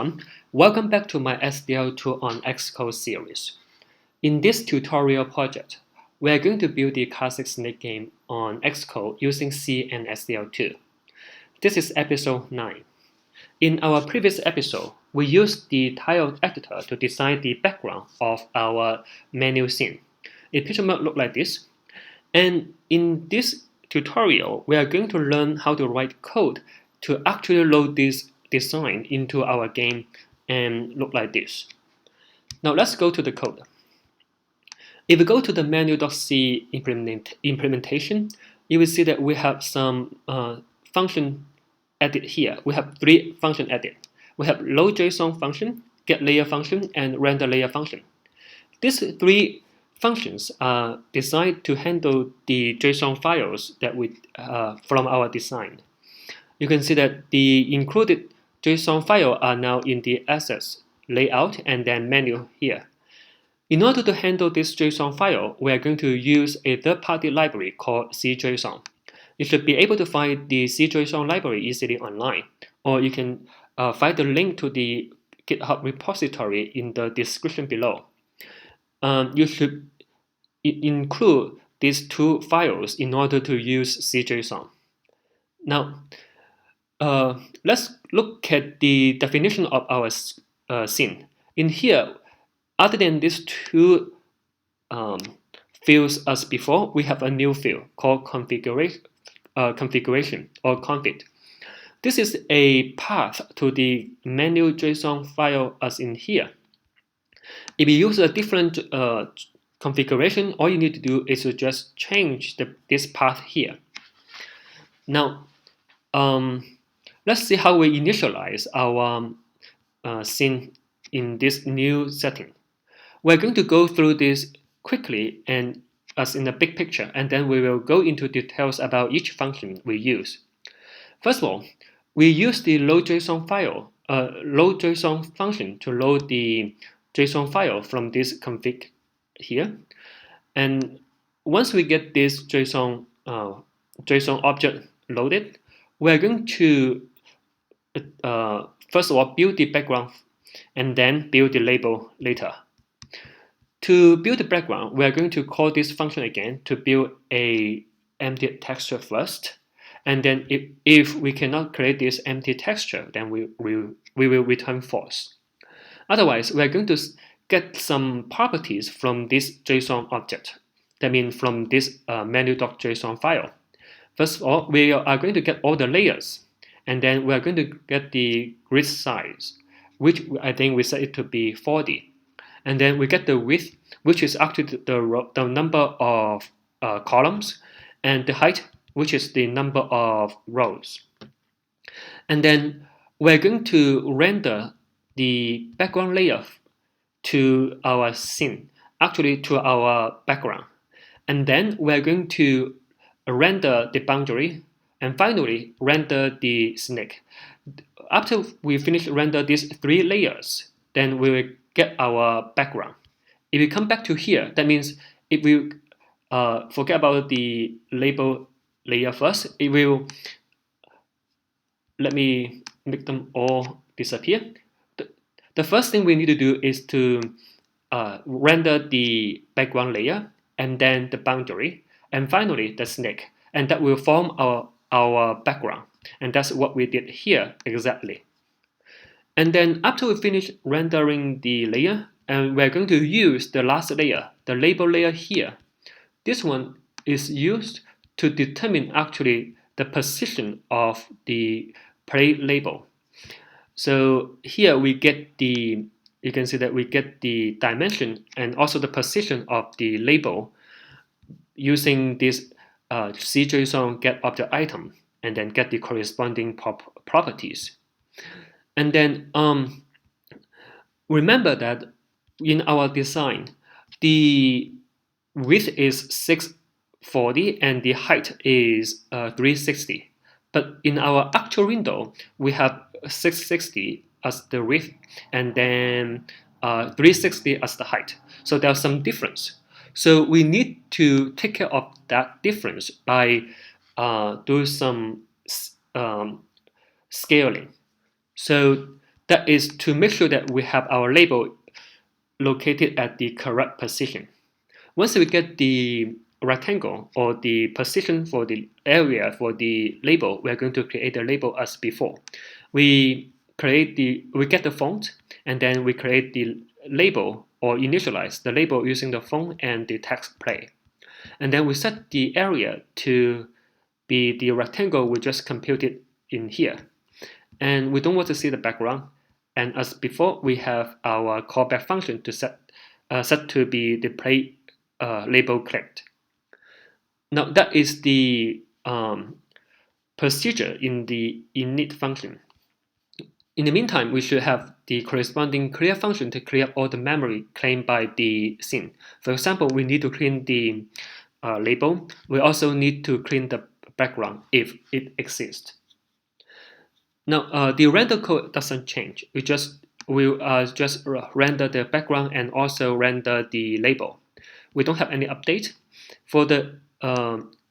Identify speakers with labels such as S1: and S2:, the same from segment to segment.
S1: everyone. Welcome back to my SDL2 on Xcode series. In this tutorial project, we are going to build the classic snake game on Xcode using C and SDL2. This is episode 9. In our previous episode, we used the tile editor to design the background of our menu scene. It pretty much looks like this. And in this tutorial, we are going to learn how to write code to actually load this design into our game and look like this. Now let's go to the code. If we go to the menu.c implementation, you will see that we have some function edit here. We have 3 function edit. We have load JSON function, get layer function, and render layer function. These 3 functions are designed to handle the JSON files that we from our design. You can see that the included JSON file are now in the assets, layout, and then menu here. In order to handle this JSON file, we are going to use a third-party library called CJSON. You should be able to find the CJSON library easily online, or you can find the link to the GitHub repository in the description below. You should include these 2 files in order to use CJSON. Now, let's look at the definition of our scene. In here, other than these 2 fields as before, we have a new field called configuration or config. This is a path to the menu JSON file as in here. If you use a different configuration, all you need to do is to just change this path here. Now, let's see how we initialize our scene in this new setting. We're going to go through this quickly and as in the big picture, and then we will go into details about each function we use. First of all, we use the load JSON function to load the JSON file from this config here. And once we get this JSON object loaded, we're going to first of all build the background and then build the label later. To build the background, we are going to call this function again to build a empty texture first. And then if we cannot create this empty texture, then we will return false. Otherwise, we are going to get some properties from this JSON object. That means from this menu.json file. First of all, we are going to get all the layers. And then we are going to get the grid size, which I think we set it to be 40. And then we get the width, which is actually the number of columns, and the height, which is the number of rows. And then we're going to render the background layer to our scene, actually to our background. And then we're going to render the boundary, and finally render the snake. After we finish render these 3 layers, then we will get our background. If we come back to here, that means if we forget about the label layer first, it will, let me make them all disappear. The first thing we need to do is to render the background layer, and then the boundary, and finally the snake, and that will form our background. And that's what we did here exactly. And then after we finish rendering the layer, and we're going to use the last layer, the label layer here. This one is used to determine actually the position of the play label. So here we get you can see that we get the dimension and also the position of the label using this CJSON get object item, and then get the corresponding properties. And then remember that in our design, the width is 640 and the height is 360. But in our actual window, we have 660 as the width and then 360 as the height. So there's some difference. So we need to take care of that difference by doing some scaling. So That is to make sure that we have our label located at the correct position. Once we get the rectangle or the position for the area for the label, we are going to create the label as before. We get the font, and then we create the label or initialize the label using the font and the text play. And then we set the area to be the rectangle we just computed in here. And we don't want to see the background. And as before, we have our callback function to set to be the play label clicked. Now that is the procedure in the init function. In the meantime, we should have the corresponding clear function to clear all the memory claimed by the scene. For example, we need to clean the label. We also need to clean the background if it exists. Now, the render code doesn't change. We will just render the background and also render the label. We don't have any update. For the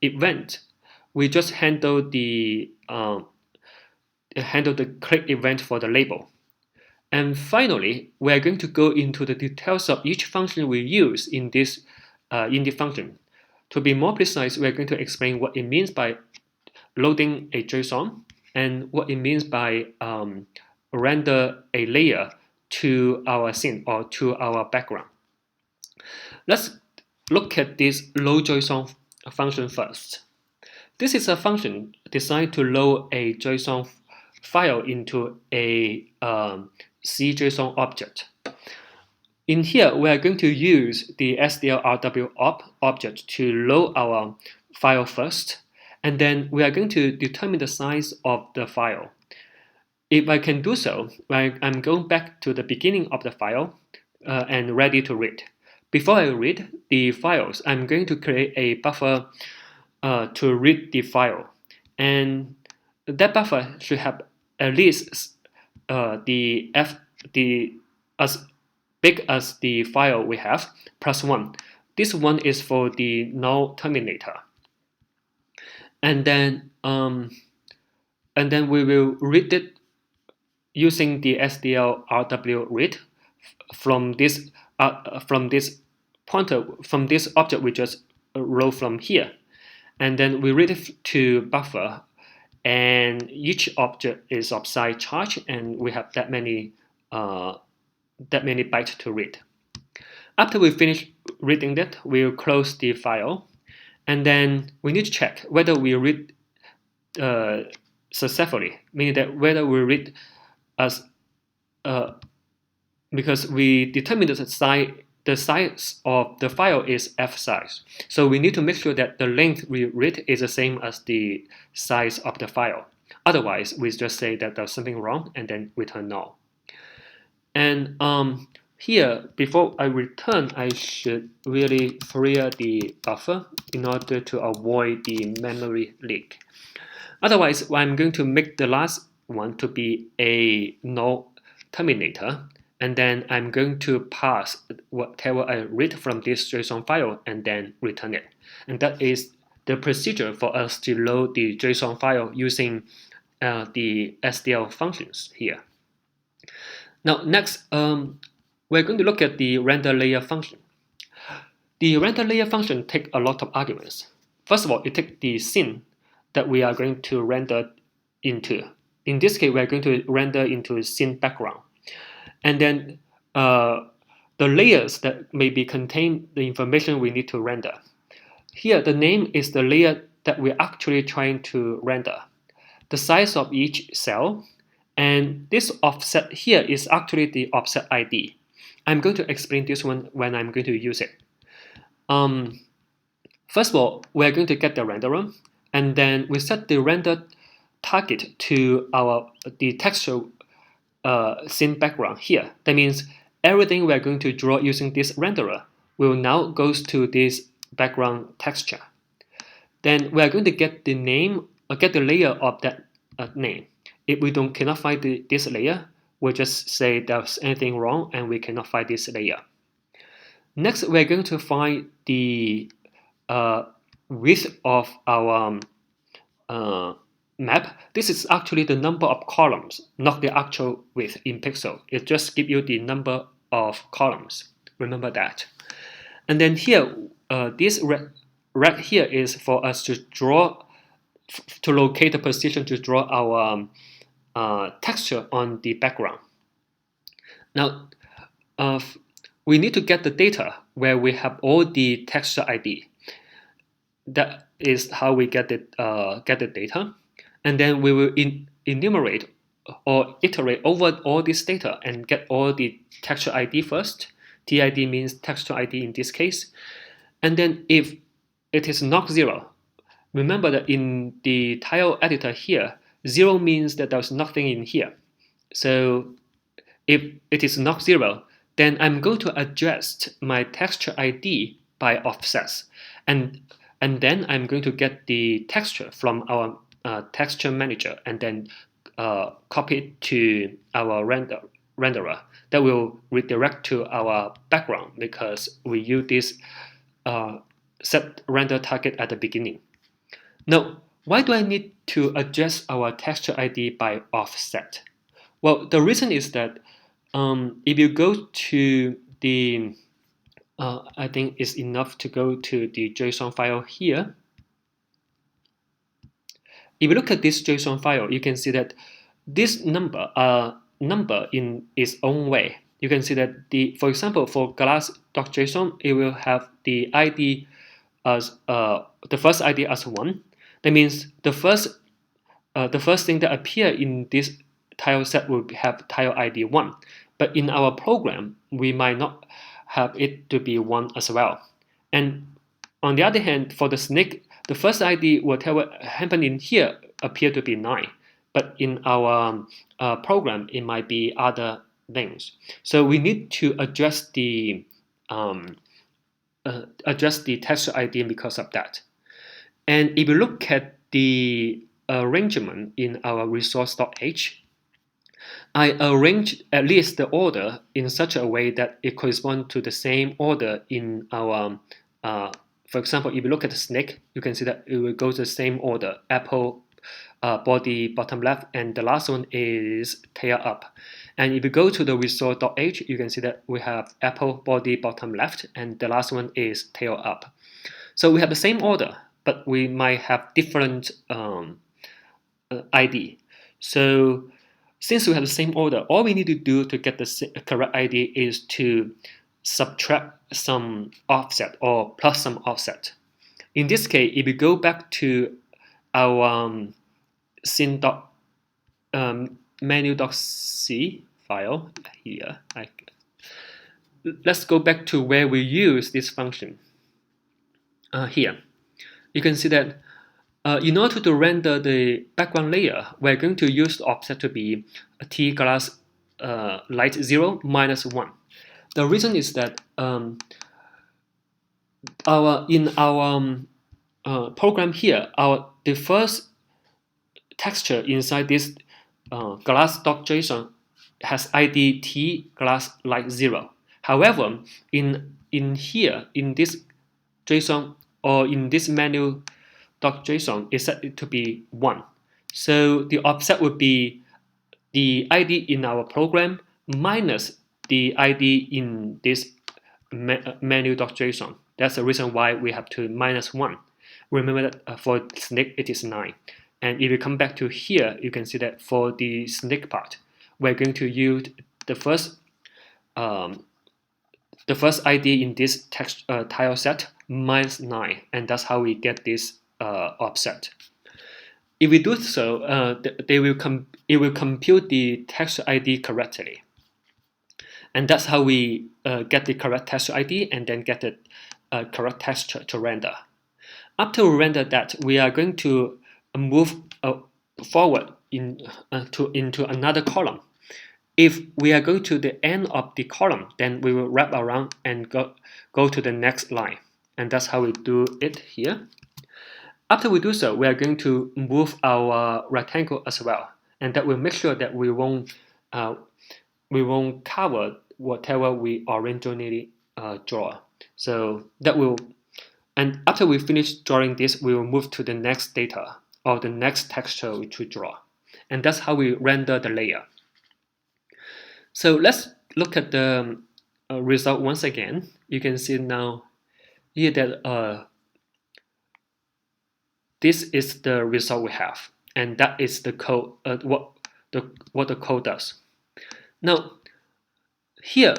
S1: event, we just handle the click event for the label. And finally, we are going to go into the details of each function we use in this init function. To be more precise, we are going to explain what it means by loading a JSON and what it means by render a layer to our scene or to our background. Let's look at this load JSON function first. This is a function designed to load a JSON file into a CJSON object. In here, we are going to use the SDLRW object to load our file first, and then we are going to determine the size of the file. If I can do so, I'm going back to the beginning of the file and ready to read. Before I read the files, I'm going to create a buffer to read the file. And that buffer should have at least as big as the file we have, +1. This one is for the null terminator. And then we will read it using the SDLRW read from this pointer, from this object we just wrote from here. And then we read it to buffer, and each object is of size charge, and we have that many bytes to read. After we finish reading that, we'll close the file, and then we need to check whether we read successfully, meaning that whether we read as because we determined the size of the file is f size. So we need to make sure that the length we read is the same as the size of the file. Otherwise, we just say that there's something wrong and then return null. And here, before I return, I should really clear the buffer in order to avoid the memory leak. Otherwise, I'm going to make the last one to be a null terminator, and then I'm going to pass whatever I read from this JSON file and then return it. And that is the procedure for us to load the JSON file using the SDL functions here. Now, next, we're going to look at the render layer function. The render layer function takes a lot of arguments. First of all, it takes the scene that we are going to render into. In this case, we're going to render into a scene background. And then the layers that maybe contain the information we need to render. Here, the name is the layer that we're actually trying to render. The size of each cell, and this offset here is actually the offset ID. I'm going to explain this one when I'm going to use it. First of all, we're going to get the renderer, and then we set the render target to the textual scene background here. That means everything we're going to draw using this renderer will now goes to this background texture. Then we are going to get the name or get the layer of that name. If we cannot find this layer, we'll just say there's anything wrong and we cannot find this layer. Next, we're going to find the width of our map, this is actually the number of columns, not the actual width in pixel. It just gives you the number of columns. Remember that. And then here, this red here is for us to draw, to locate the position to draw our texture on the background. Now, we need to get the data where we have all the texture ID. That is how we get the data. And then we will enumerate or iterate over all this data and get all the texture ID first. TID means texture ID in this case. And then if it is not 0, remember that in the tile editor here, 0 means that there's nothing in here. So if it is not 0, then I'm going to adjust my texture ID by offsets. And then I'm going to get the texture from our texture manager and then copy it to our renderer. That will redirect to our background because we use this set render target at the beginning. Now, why do I need to adjust our texture ID by offset? Well, the reason is that if you go to the, I think it's enough to go to the JSON file here. If you look at this JSON file, you can see that this number in its own way. You can see that for example, for glass.json, it will have the ID as the first ID as 1. That means the first thing that appear in this tile set will have tile ID 1. But in our program, we might not have it to be 1 as well. And on the other hand, for the snake, the first ID, whatever happened in here, appear to be 9. But in our program, it might be other things. So we need to adjust the texture ID because of that. And if you look at the arrangement in our resource.h, I arranged at least the order in such a way that it corresponds to the same order in our, for example, if you look at the snake, you can see that it will go to the same order, apple, body, bottom left, and the last one is tail up. And if you go to the resource.h, you can see that we have apple, body, bottom left, and the last one is tail up. So we have the same order, but we might have different ID. So since we have the same order, all we need to do to get the correct ID is to subtract some offset or plus some offset. In this case, if we go back to our menu.c file here, let's go back to where we use this function. Here, you can see that in order to render the background layer, we're going to use the offset to be t glass light 0 minus 1. The reason is that in our program here, the first texture inside this glass.json has ID t glass light 0. However, in here, in this JSON or in this menu.json, is set to be 1. So the offset would be the ID in our program minus the ID in this menu.json. That's the reason why we have to minus 1. Remember that for snake it is 9. And if you come back to here, you can see that for the snake part, we're going to use the first ID in this text tile set minus 9, and that's how we get this offset. If we do so, it will compute the texture ID correctly. And that's how we get the correct texture ID and then get the correct texture to render. After we render that, we are going to move forward into another column. If we are going to the end of the column, then we will wrap around and go to the next line. And that's how we do it here. After we do so, we are going to move our rectangle as well. And that will make sure that we won't cover whatever we originally draw. So that will, and after we finish drawing this, we will move to the next data. or the next texture we should draw. And that's how we render the layer. So let's look at the result once again. You can see now here that this is the result we have, and that is the code, what the code does. Now, here,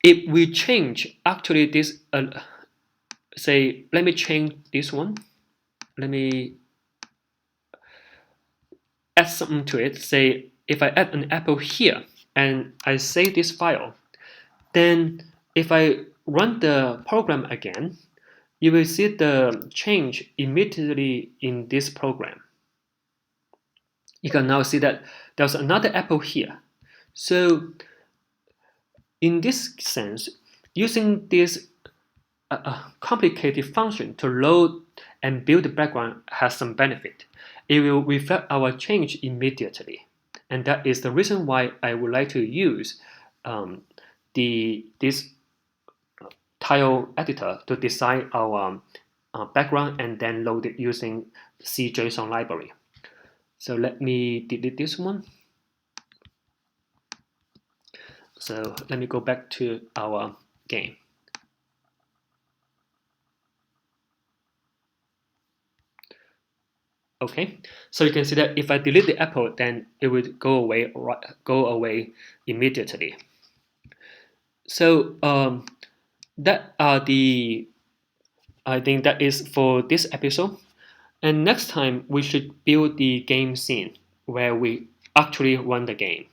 S1: if we change actually this, say, let me change this one. Let me add something to it. Say, if I add an apple here and I save this file, then if I run the program again, you will see the change immediately in this program. You can now see that there's another apple here. So in this sense, using this complicated function to load and build the background has some benefit. It will reflect our change immediately. And that is the reason why I would like to use this tile editor to design our background and then load it using C Json library. So let me delete this one. So let me go back to our game. Okay, so you can see that if I delete the apple, then it would go away immediately. So that are I think that is for this episode. And next time we should build the game scene where we actually run the game.